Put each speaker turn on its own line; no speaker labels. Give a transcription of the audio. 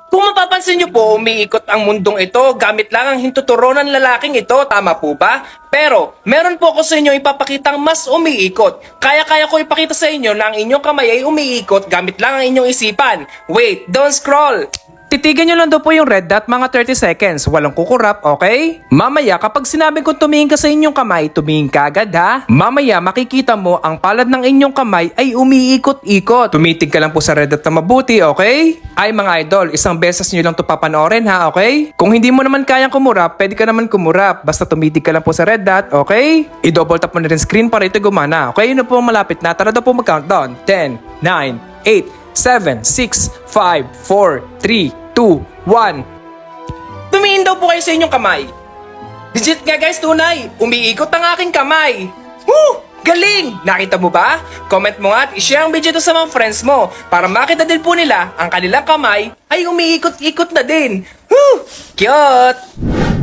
Kung mapapansin niyo po, umiikot ang mundong ito gamit lang ang hintuturo ng lalaking ito, tama po ba? Pero, meron po ako sa inyo ipapakitang mas umiikot. Kaya-kaya ko ipakita sa inyo na ang inyong kamay ay umiikot gamit lang ang inyong isipan. Wait, don't scroll! Titigan nyo lang daw po yung red dot mga 30 seconds. Walang kukurap, okay? Mamaya, kapag sinabi kong tumingin ka sa inyong kamay, tumingin ka agad ha? Mamaya, makikita mo ang palad ng inyong kamay ay umiikot-ikot. Tumitig ka lang po sa red dot na mabuti, okay? Ay mga idol, isang beses nyo lang to papanoorin ha, okay? Kung hindi mo naman kayang kumurap, pwede ka naman kumurap. Basta tumitig ka lang po sa red dot, okay? I-double tap mo na rin screen para ito gumana, okay? Yun na po malapit na. Tara daw po mag-countdown. 10, 9, 8, 7, 6, 5, 4, 3, 2, 1. Tumingin daw po kayo sa inyong kamay. Legit nga guys, tunay. Umiikot ang aking kamay. Woo! Galing! Nakita mo ba? Comment mo nga at i-share ang video to sa mga friends mo para makita din po nila ang kanilang kamay ay umiikot-ikot na din. Woo! Cute!